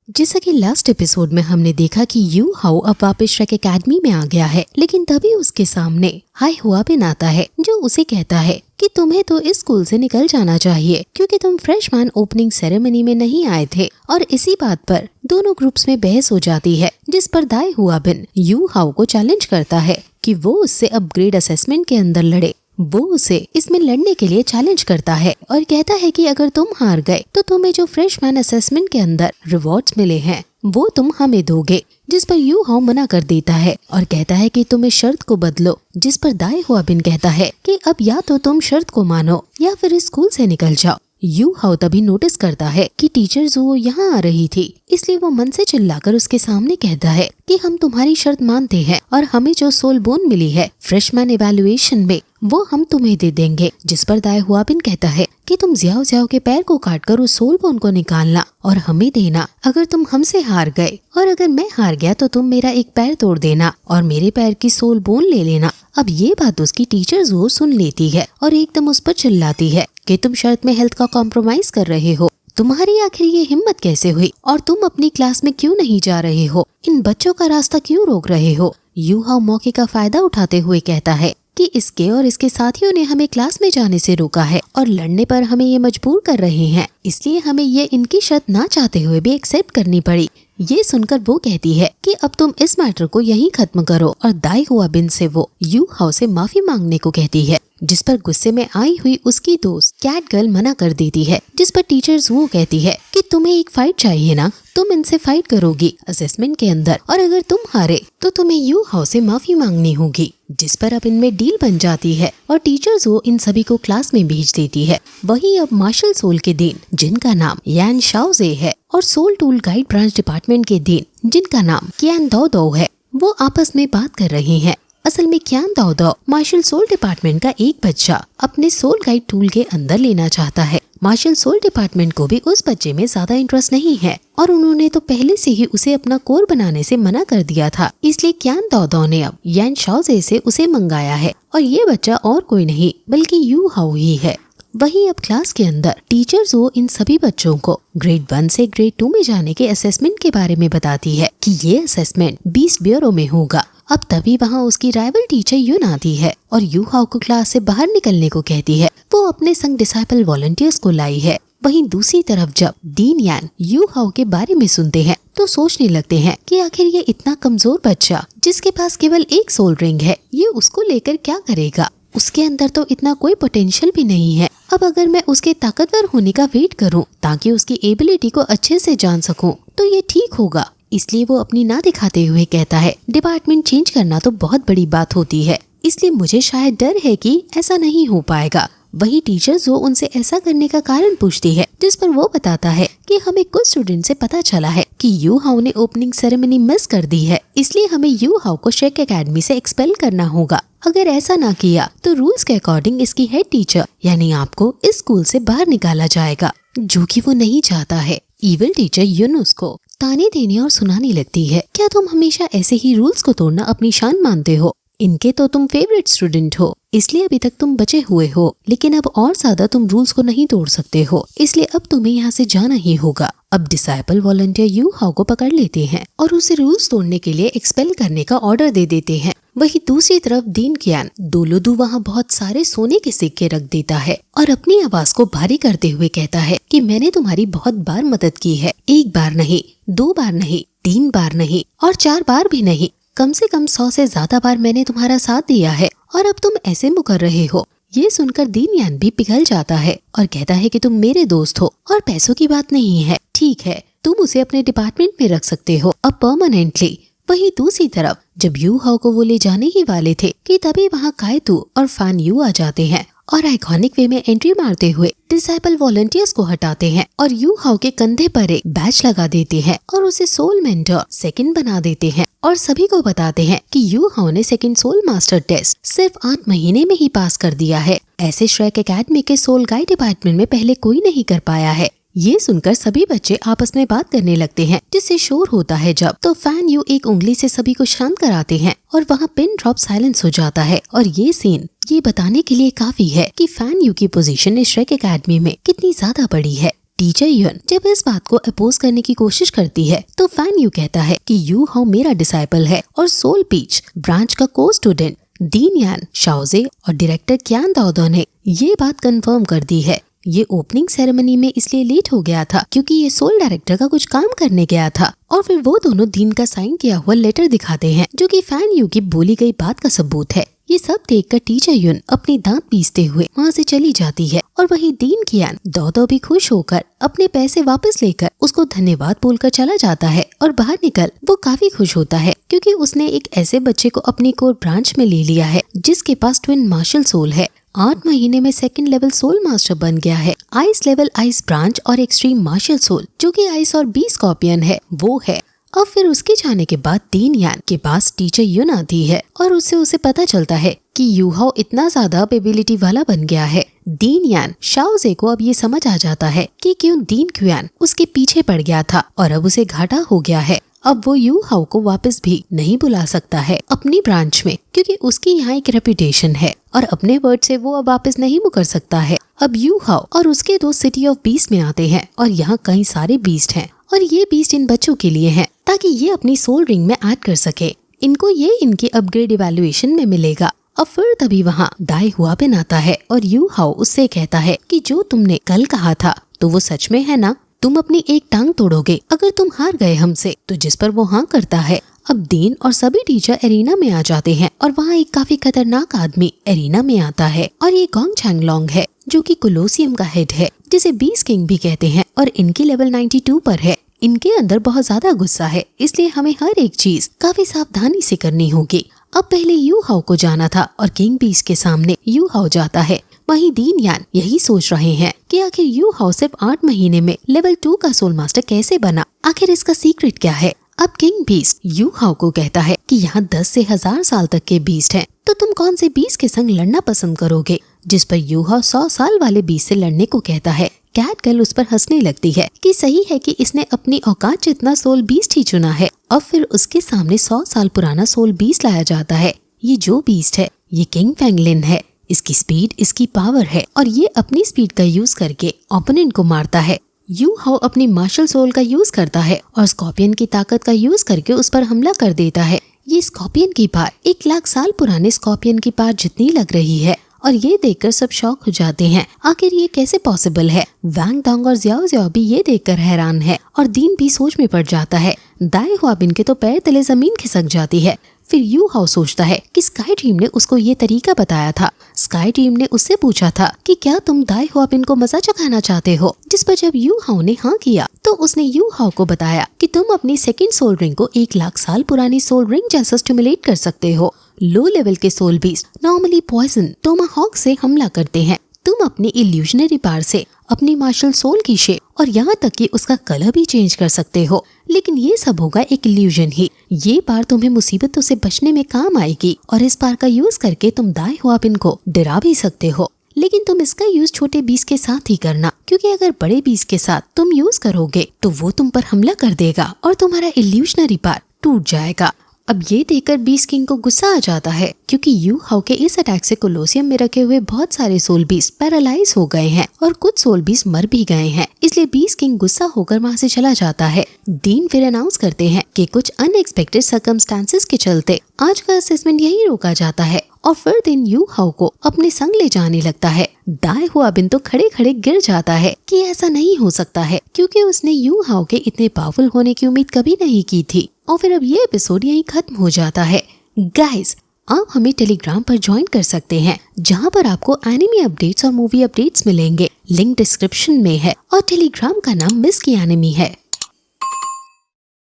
जैसा कि last episode में हमने देखा कि यू हाउ अब वापस श्रेक एकेडमी में आ गया है, लेकिन तभी उसके सामने हाई हुआबिन आता है जो उसे कहता है कि तुम्हें तो इस स्कूल से निकल जाना चाहिए क्योंकि तुम फ्रेशमैन ओपनिंग सेरेमनी में नहीं आए थे। और इसी बात पर दोनों ग्रुप्स में बहस हो जाती है, जिस पर दाई हुआबिन यू हाउ को चैलेंज करता है कि वो उससे अपग्रेड असेसमेंट के अंदर लड़े। वो उसे इसमें लड़ने के लिए चैलेंज करता है और कहता है कि अगर तुम हार गए तो तुम्हें जो फ्रेशमैन असेसमेंट के अंदर रिवॉर्ड्स मिले हैं वो तुम हमें दोगे, जिस पर यू हाउ मना कर देता है और कहता है कि तुम इस शर्त को बदलो। जिस पर दाई हुआबिन कहता है कि अब या तो तुम शर्त को मानो या फिर इस स्कूल से निकल जाओ। यू हाउ तभी नोटिस करता है कि टीचर जो यहाँ आ रही थी, इसलिए वो मन से चिल्लाकर उसके सामने कहता है कि हम तुम्हारी शर्त मानते हैं और हमें जो सोल बोन मिली है फ्रेशमैन इवैल्यूएशन में वो हम तुम्हें दे देंगे। जिस पर दाई हुआबिन कहता है कि तुम जियाओ जियाओ के पैर को काटकर उस सोल बोन को निकालना और हमें देना अगर तुम हमसे हार गए, और अगर मैं हार गया तो तुम मेरा एक पैर तोड़ देना और मेरे पैर की सोल बोन ले लेना। अब ये बात उसकी टीचर जो सुन लेती है और एकदम उस पर चिल्लाती है कि तुम शर्त में हेल्थ का कॉम्प्रोमाइज कर रहे हो, तुम्हारी आखिर ये हिम्मत कैसे हुई और तुम अपनी क्लास में क्यों नहीं जा रहे हो, इन बच्चों का रास्ता क्यों रोक रहे हो। यू हाउ मौके का फायदा उठाते हुए कहता है कि इसके और इसके साथियों ने हमें क्लास में जाने से रोका है और लड़ने पर हमें ये मजबूर कर रहे हैं, इसलिए हमें ये इनकी शर्त ना चाहते हुए भी एक्सेप्ट करनी पड़ी। ये सुनकर वो कहती है कि अब तुम इस मैटर को यहीं खत्म करो और दाई हुआबिन से वो यू हाउ से माफी मांगने को कहती है, जिस पर गुस्से में आई हुई उसकी दोस्त कैट गर्ल मना कर देती है। जिस पर टीचर्स वो कहती है कि तुम्हें एक फाइट चाहिए ना, तुम इनसे फाइट करोगी असेसमेंट के अंदर और अगर तुम हारे तो तुम्हें यू हाउ से माफी मांगनी होगी। जिस पर अब इनमें डील बन जाती है और टीचर्स वो इन सभी को क्लास में भेज देती है। वहीं अब मार्शल सोल के दिन जिनका नाम यान शाओजे है और soul tool guide branch department के दिन जिनका नाम कियान दो दो है, वो आपस में बात कर रहे हैं। असल में कियान दो दो मार्शल सोल डिपार्टमेंट का एक बच्चा अपने सोल गाइड टूल के अंदर लेना चाहता है। मार्शल सोल डिपार्टमेंट को भी उस बच्चे में ज्यादा इंटरेस्ट नहीं है और उन्होंने तो पहले से ही उसे अपना कोर बनाने से मना कर दिया था, इसलिए कियान दो दो ने अब यान शाओजे से उसे मंगाया है और ये बच्चा और कोई नहीं बल्कि यू हाउ ही है। वहीं अब क्लास के अंदर टीचर्स वो इन सभी बच्चों को ग्रेड 1 से ग्रेड 2 में जाने के असेसमेंट के बारे में बताती है कि ये असेसमेंट बीस्ट ब्यूरो में होगा। अब तभी वहाँ उसकी राइवल टीचर यून आती है और यू हाउ को क्लास से बाहर निकलने को कहती है। वो अपने संग डिसाइपल वॉलंटियर्स को लाई है। वहीं दूसरी तरफ जब डीन यान यू हाउ के बारे में सुनते हैं तो सोचने लगते हैं कि आखिर ये इतना कमजोर बच्चा जिसके पास केवल एक सोल रिंग है, ये उसको लेकर क्या करेगा, उसके अंदर तो इतना कोई पोटेंशियल भी नहीं है। अब अगर मैं उसके ताकतवर होने का वेट करूं ताकि उसकी एबिलिटी को अच्छे से जान सकूं तो ये ठीक होगा। इसलिए वो अपनी ना दिखाते हुए कहता है डिपार्टमेंट चेंज करना तो बहुत बड़ी बात होती है, इसलिए मुझे शायद डर है कि ऐसा नहीं हो पाएगा। वही टीचर जो उनसे ऐसा करने का कारण पूछती है, जिस पर वो बताता है कि हमें कुछ स्टूडेंट से पता चला है कि यू हाउ ने ओपनिंग सेरेमनी मिस कर दी है, इसलिए हमें यू हाउ को श्रेक एकेडमी से एक्सपेल करना होगा। अगर ऐसा ना किया तो रूल्स के अकॉर्डिंग इसकी हेड टीचर यानी आपको इस स्कूल से बाहर निकाला जाएगा, जो कि वो नहीं चाहता है। इविल टीचर यून उसको ताने देने और सुनाने लगती है, क्या तुम हमेशा ऐसे ही रूल्स को तोड़ना अपनी शान मानते हो? इनके तो तुम फेवरेट स्टूडेंट हो, इसलिए अभी तक तुम बचे हुए हो, लेकिन अब और ज्यादा तुम रूल्स को नहीं तोड़ सकते हो, इसलिए अब तुम्हें यहाँ से जाना ही होगा। अब डिसाइपल वॉलंटियर यू हाउ को पकड़ लेते हैं और उसे रूल्स तोड़ने के लिए एक्सपेल करने का ऑर्डर दे देते हैं। वही दूसरी तरफ दीन कियान दोलोदू वहाँ बहुत सारे सोने के सिक्के रख देता है और अपनी आवाज को भारी करते हुए कहता है कि मैंने तुम्हारी बहुत बार मदद की है, 1 बार नहीं, 2 बार नहीं, 3 बार नहीं और 4 बार भी नहीं, कम से कम 100 से ज्यादा बार मैंने तुम्हारा साथ दिया है और अब तुम ऐसे मुकर रहे हो। ये सुनकर दीन यान भी पिघल जाता है और कहता है कि तुम मेरे दोस्त हो और पैसों की बात नहीं है, ठीक है तुम उसे अपने डिपार्टमेंट में रख सकते हो अब परमानेंटली। वहीं दूसरी तरफ जब यू हाउ को वो ले जाने ही वाले थे कि तभी वहाँ कायतू और फैन यू आ जाते हैं और आइकॉनिक वे में एंट्री मारते हुए डिसाइपल वॉलंटियर्स को हटाते हैं और यू हाउ के कंधे पर एक बैच लगा देते हैं और उसे सोल मेंटर सेकंड बना देते हैं और सभी को बताते हैं कि यू हाउ ने सेकंड सोल मास्टर टेस्ट सिर्फ 8 महीने में ही पास कर दिया है। ऐसे श्रेक एकेडमी के सोल गाइड डिपार्टमेंट में पहले कोई नहीं कर पाया है। ये सुनकर सभी बच्चे आपस में बात करने लगते हैं, जिससे शोर होता है जब तो फैन यू एक उंगली से सभी को शांत कराते हैं और वहाँ पिन ड्रॉप साइलेंस हो जाता है। और ये सीन ये बताने के लिए काफी है कि फैन यू की पोजीशन इस श्रेक एकेडमी में कितनी ज्यादा बड़ी है। टीचर युन जब इस बात को अपोज करने की कोशिश करती है तो फैन यू कहता है कि यू हाउ मेरा डिसाइपल है और सोल पीच ब्रांच का को स्टूडेंट दीन यान शाओजे और डायरेक्टर क्यान दाओदो ने ये बात कंफर्म कर दी है। ये ओपनिंग सेरेमनी में इसलिए लेट हो गया था क्योंकि ये सोल डायरेक्टर का कुछ काम करने गया था और फिर वो दोनों दीन का साइन किया हुआ लेटर दिखाते हैं जो कि फैन यू की बोली गई बात का सबूत है। ये सब देखकर टीचर युन अपनी दांत पीसते हुए वहाँ से चली जाती है और वहीं दीन कियान दाओदो भी खुश होकर अपने पैसे वापस लेकर उसको धन्यवाद बोलकर चला जाता है और बाहर निकल वो काफी खुश होता है क्योंकि उसने एक ऐसे बच्चे को अपनी कोर ब्रांच में ले लिया है जिसके पास ट्विन मार्शल सोल है। 8 महीने में 2nd लेवल सोल मास्टर बन गया है। आइस लेवल आइस ब्रांच और एक्सट्रीम मार्शल सोल जो कि आइस और बी स्कॉर्पियन है वो है। अब फिर उसके जाने के बाद दीन यान के पास टीचर युन आती है और उससे उसे पता चलता है कि यू हाउ इतना ज्यादा एबिलिटी वाला बन गया है। दीन यान शाओजे को अब ये समझ आ जाता है कि क्यों दीन क्यान उसके पीछे पड़ गया था और अब उसे घाटा हो गया है। अब वो यू हाउ को वापस भी नहीं बुला सकता है अपनी ब्रांच में क्योंकि उसकी यहाँ एक रेपुटेशन है और अपने वर्ड से वो अब वापस नहीं मुकर सकता है। अब यू हाउ और उसके दोस्त सिटी ऑफ बीस्ट में आते हैं और यहाँ कई सारे बीस्ट हैं और ये बीस्ट इन बच्चों के लिए हैं ताकि ये अपनी सोल रिंग में ऐड कर सके। इनको ये इनकी अपग्रेड इवैल्यूएशन में मिलेगा। अब फिर तभी वहाँ दाई हुआबिन आता है और यू हाउ उससे कहता है कि जो तुमने कल कहा था तो वो सच में है ना, तुम अपनी एक टांग तोड़ोगे अगर तुम हार गए हमसे। तो जिस पर वो हाँ करता है। अब दीन और सभी टीचर एरिना में आ जाते हैं और वहाँ एक काफी खतरनाक आदमी एरिना में आता है और ये गोंग चैंगलोंग है जो कि कोलोसियम का हेड है जिसे बीस्ट किंग भी कहते हैं और इनकी लेवल 92 पर है। इनके अंदर बहुत ज्यादा गुस्सा है इसलिए हमें हर एक चीज काफी सावधानी से करनी होगी। अब पहले यू हाउ को जाना था और किंग बीस्ट के सामने यू हाउ जाता है। वहीं दीन यान यही सोच रहे हैं कि आखिर यू हाउ सिर्फ 8 महीने में लेवल 2 का सोल मास्टर कैसे बना, आखिर इसका सीक्रेट क्या है। अब किंग बीस्ट यू हाउ को कहता है कि यहाँ 10 से 1000 साल तक के बीस्ट हैं, तो तुम कौन से बीस्ट के संग लड़ना पसंद करोगे। जिस पर यू हाउ 100 साल वाले बीस्ट से लड़ने को कहता है। कैट गर्ल उस पर हंसने लगती है कि सही है कि इसने अपनी औकात जितना सोल बीस्ट ही चुना है। अब फिर उसके सामने 100 साल पुराना सोल बीस्ट लाया जाता है। ये जो बीस्ट है ये किंग फेंगलिन है। इसकी स्पीड इसकी पावर है और ये अपनी स्पीड का यूज करके ओपोनेंट को मारता है। यू हाउ अपनी मार्शल सोल का यूज करता है और स्कॉर्पियन की ताकत का यूज करके उस पर हमला कर देता है। ये स्कॉर्पियन की पार 1 लाख साल पुराने स्कॉर्पियन की पार जितनी लग रही है और ये देखकर सब शॉक हो जाते हैं, आखिर ये कैसे पॉसिबल है। वैंग डोंग और जियाओ जियाओ भी ये देखकर हैरान है और दीन भी सोच में पड़ जाता है। दाई हुआबिन के तो पैर तले जमीन खिसक जाती है। फिर यू हाउ सोचता है कि स्काई ड्रीम ने उसको ये तरीका बताया था। स्काई ड्रीम ने उससे पूछा था कि क्या तुम दाई हुआबिन को मजा चखाना चाहते हो, जिस पर जब यू हाउ ने हाँ किया तो उसने यू हाउ को बताया कि तुम अपनी 2nd सोल रिंग को 1 लाख साल पुरानी सोल रिंग जैसा स्टिमुलेट कर सकते हो। लो लेवल के soul beast normally poison tomahawk से हमला करते हैं। तुम अपनी इल्यूशनरी पावर से अपनी मार्शल सोल की शेप और यहाँ तक कि उसका कलर भी चेंज कर सकते हो, लेकिन ये सब होगा एक इल्यूजन ही। ये पावर तुम्हें मुसीबतों से बचने में काम आएगी और इस पावर का यूज करके तुम दाई हुआबिन को डरा भी सकते हो, लेकिन तुम इसका यूज छोटे बीस्ट के साथ ही करना, क्योंकि अगर बड़े बीस्ट के साथ तुम यूज करोगे तो वो तुम पर हमला कर देगा और तुम्हारा इल्यूशनरी पावर टूट जाएगा। अब ये देखकर बीस्ट किंग को गुस्सा आ जाता है क्योंकि यू हाउ के इस अटैक से कोलोसियम में रखे हुए बहुत सारे सोल बीस्ट पैरालाइज हो गए हैं और कुछ सोल बीस्ट मर भी गए हैं। इसलिए बीस्ट किंग गुस्सा होकर वहाँ से चला जाता है। दीन फिर अनाउंस करते हैं कि कुछ अनएक्सपेक्टेड सर्कमस्टांसेस के चलते आज का असेसमेंट यहीं रोका जाता है और फिर दिन यू हाउ को अपने संग ले जाने लगता है। दाई हुआबिन तो खड़े खड़े गिर जाता है कि ऐसा नहीं हो सकता है क्योंकि उसने यू हाउ के इतने पावरफुल होने की उम्मीद कभी नहीं की थी। और फिर अब ये एपिसोड यहीं खत्म हो जाता है। गाइस, आप हमें टेलीग्राम पर ज्वाइन कर सकते हैं जहां पर आपको एनिमे अपडेट्स और मूवी अपडेट्स मिलेंगे। लिंक डिस्क्रिप्शन में है और टेलीग्राम का नाम मिस की एनिमी है।